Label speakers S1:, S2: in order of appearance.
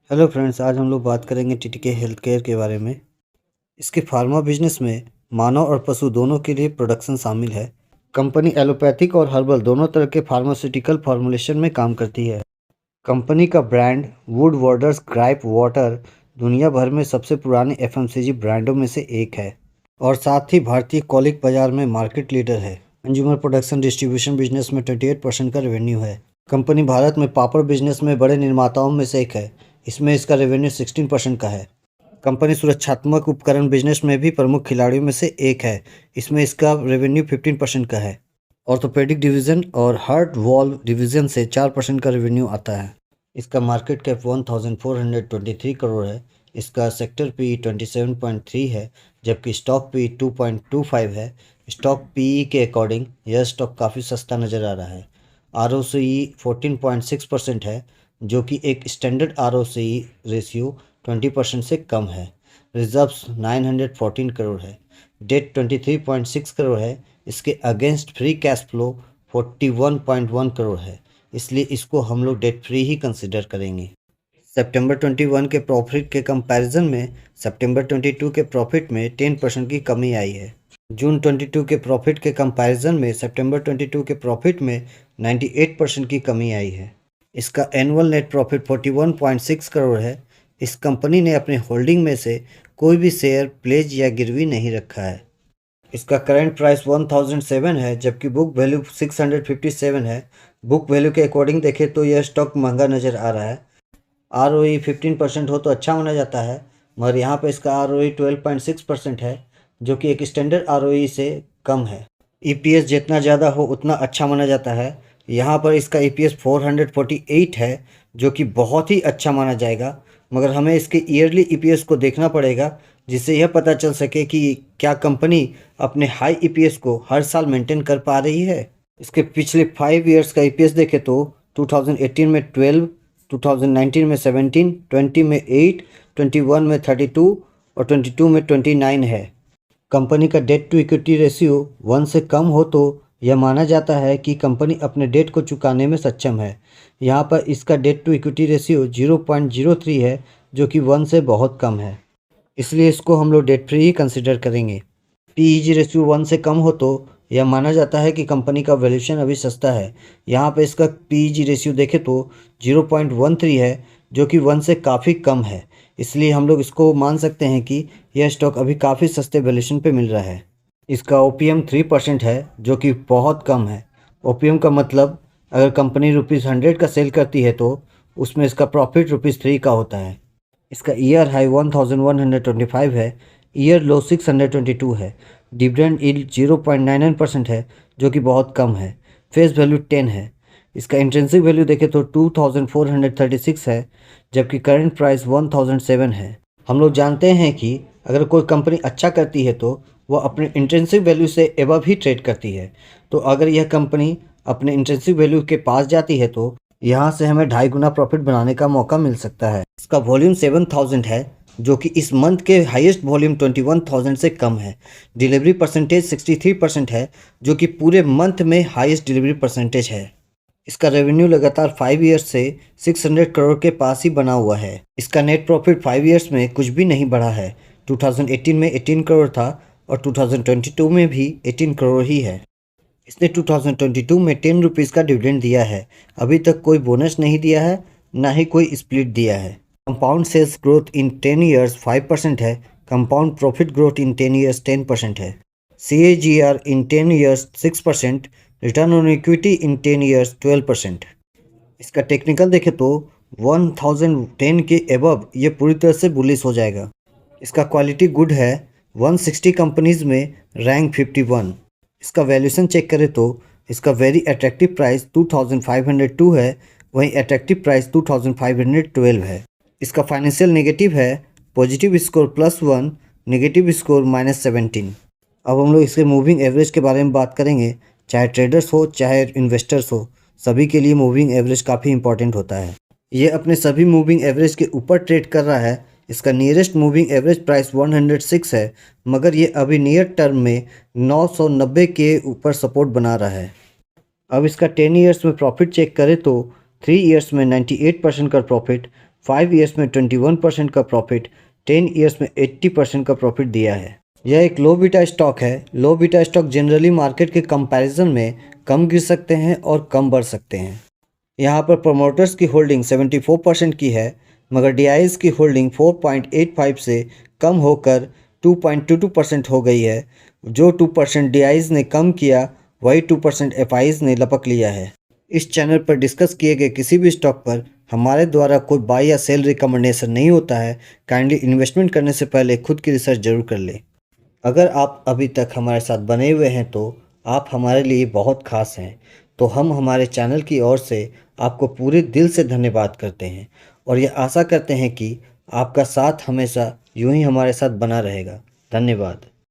S1: Hello friends, आज हम लोग बात करेंगे टीटीके हेल्थ केयर के बारे में। इसके फार्मा बिजनेस में मानव और पशु दोनों के लिए प्रोडक्शन शामिल है। कंपनी एलोपैथिक और हर्बल दोनों तरह के फार्मास्यूटिकल फॉर्मुलेशन में काम करती है। कंपनी का brand Woodward's gripe water दुनिया भर में सबसे पुराने एफएमसीजी ब्रांडों में से एक है और साथ ही भारतीय कॉलिक बाजार में मार्केट लीडर है। कंज्यूमर प्रोडक्शन डिस्ट्रीब्यूशन बिजनेस में 28% का रेवेन्यू है। कंपनी भारत में पापड़ बिजनेस में बड़े निर्माताओं में से एक है। इसमें इसका रेवेन्यू 16% का है। कंपनी सुरक्षात्मक उपकरण बिजनेस में भी प्रमुख खिलाड़ियों में से एक है। इसमें इसका रेवेन्यू 15% का है। ऑर्थोपेडिक डिवीज़न और हार्ट वॉल्व डिवीज़न से 4% का रेवेन्यू आता है। इसका मार्केट कैप 1423 करोड़ है। इसका सेक्टर पी 27.3 है, जबकि स्टॉक पी 2.25 है। स्टॉक पी के अकॉर्डिंग यह स्टॉक काफ़ी सस्ता नज़र आ रहा है। ROCE 14.6% है, जो कि एक स्टैंडर्ड ROCE रेशियो 20% से कम है। रिजर्व्स 914 करोड़ है। डेट 23.6 करोड़ है। इसके against free cash flow 41.1 crore है, इसलिए इसको हम लोग डेट फ्री ही कंसिडर करेंगे। सितंबर 21 के प्रॉफिट के कंपैरिजन में सितंबर 22 के प्रॉफिट में 10% की कमी आई है। जून 22 के प्रॉफिट के कंपैरिजन में सितंबर 22 के प्रॉफिट में 98% की कमी आई है। इसका एनुअल नेट प्रॉफिट 41.6 करोड़ है। इस कंपनी ने अपने होल्डिंग में से कोई भी शेयर प्लेज या गिरवी नहीं रखा है। इसका करंट प्राइस 1007 है, जबकि बुक वैल्यू 657 है। बुक वैल्यू के अकॉर्डिंग देखें तो यह स्टॉक महंगा नज़र आ रहा है। ROE 15% हो तो अच्छा माना जाता है, मगर यहाँ पर इसका ROE 12.6% है, जो कि एक स्टैंडर्ड ROE से कम है। EPS जितना ज़्यादा हो उतना अच्छा माना जाता है। यहाँ पर इसका EPS 448 है, जो कि बहुत ही अच्छा माना जाएगा, मगर हमें इसके ईयरली EPS को देखना पड़ेगा, जिससे यह पता चल सके कि क्या कंपनी अपने हाई EPS को हर साल मेंटेन कर पा रही है। इसके पिछले 5 ईयर्स का EPS देखें तो 2018 में 12, 2019 में 17, 20 में 8, 21 में 32 और 22 में 29 है। कंपनी का डेट टू इक्विटी रेशियो 1 से कम हो तो यह माना जाता है कि कंपनी अपने डेट को चुकाने में सक्षम है। यहाँ पर इसका डेट टू इक्विटी रेशियो 0.03 है, जो कि 1 से बहुत कम है, इसलिए इसको हम लोग डेट फ्री ही कंसिडर करेंगे। PEG रेशियो 1 से कम हो तो यह माना जाता है कि कंपनी का वैल्यूएशन अभी सस्ता है। यहाँ पे इसका PEG रेशियो देखें तो 0.13 है, जो कि 1 से काफ़ी कम है, इसलिए हम लोग इसको मान सकते हैं कि यह स्टॉक अभी काफ़ी सस्ते वैल्यूएशन पे मिल रहा है। इसका OPM 3% है, जो कि बहुत कम है। OPM का मतलब अगर कंपनी ₹100 का सेल करती है तो उसमें इसका प्रॉफिट ₹3 का होता है। इसका ईयर हाई 1125 है, ईयर लो 622 है। डिविडेंड यील्ड 0.99% है, जो कि बहुत कम है। फेस वैल्यू 10 है। इसका इंट्रिंसिक वैल्यू देखें तो 2436 है, जबकि करंट प्राइस 1007 है। हम लोग जानते हैं कि अगर कोई कंपनी अच्छा करती है तो वह अपने इंट्रिंसिक वैल्यू से एबव ही ट्रेड करती है। तो अगर यह कंपनी अपने इंट्रिंसिक वैल्यू के पास जाती है तो यहाँ से हमें 2.5 गुना प्रॉफिट बनाने का मौका मिल सकता है। इसका वॉल्यूम 7000 है, जो कि इस मंथ के हाईएस्ट वॉल्यूम 21000 से कम है। डिलीवरी परसेंटेज 63% है, जो कि पूरे मंथ में हाईएस्ट डिलीवरी परसेंटेज है। इसका रेवेन्यू लगातार 5 ईयर्स से 600 करोड़ के पास ही बना हुआ है। इसका नेट प्रॉफिट 5 ईयर्स में कुछ भी नहीं बढ़ा है। 2018 में 18 करोड़ था और 2022 में भी 18 करोड़ ही है। इसने 2022 में 10 रुपीज़ का डिविडेंड दिया है। अभी तक कोई बोनस नहीं दिया है, ना ही कोई स्प्लिट दिया है। Compound sales growth in 10 years 5% है। Compound profit growth in 10 years 10% है। CAGR in 10 years 6%। Return on equity in 10 years 12%। इसका टेक्निकल देखें तो 1010 के एबव ये पूरी तरह से बुलिश हो जाएगा। इसका क्वालिटी गुड है। 160 कंपनीज में रैंक 51। इसका वैल्यूएशन चेक करें तो इसका वेरी अट्रैक्टिव प्राइस 2502 है, वहीं अट्रैक्टिव प्राइस 2512 है। इसका फाइनेंशियल नेगेटिव है, पॉजिटिव स्कोर +1, नेगेटिव स्कोर -17। अब हम लोग इसके मूविंग एवरेज के बारे में बात करेंगे। चाहे ट्रेडर्स हो चाहे इन्वेस्टर्स हो, सभी के लिए मूविंग एवरेज काफ़ी इंपॉर्टेंट होता है। ये अपने सभी मूविंग एवरेज के ऊपर ट्रेड कर रहा है। इसका नियरेस्ट मूविंग एवरेज प्राइस 106 है, मगर ये अभी नियर टर्म में 990 के ऊपर सपोर्ट बना रहा है। अब इसका 10 ईयर्स में प्रॉफिट चेक करें तो 3 ईयर्स में 98% का प्रॉफिट, 5 ईयर्स में 21% का प्रॉफिट, 10 ईयर्स में 80% का प्रॉफिट दिया है। यह एक लो बीटा स्टॉक है। Low beta stock generally market के कंपैरिजन में कम गिर सकते हैं और कम बढ़ सकते हैं। यहाँ पर प्रमोटर्स की होल्डिंग 74% की है, मगर डीआईज की होल्डिंग 4.85 से कम होकर 2.22% हो गई है। जो 2% डीआईज ने कम किया, वही 2% एफआईज ने लपक लिया है। इस चैनल पर डिस्कस किए गए किसी भी स्टॉक पर हमारे द्वारा कोई बाय या सेल रिकमेंडेशन नहीं होता है। काइंडली इन्वेस्टमेंट करने से पहले खुद की रिसर्च जरूर कर लें। अगर आप अभी तक हमारे साथ बने हुए हैं तो आप हमारे लिए बहुत खास हैं। तो हम हमारे चैनल की ओर से आपको पूरे दिल से धन्यवाद करते हैं और ये आशा करते हैं कि आपका साथ हमेशा यूं ही हमारे साथ बना रहेगा। धन्यवाद।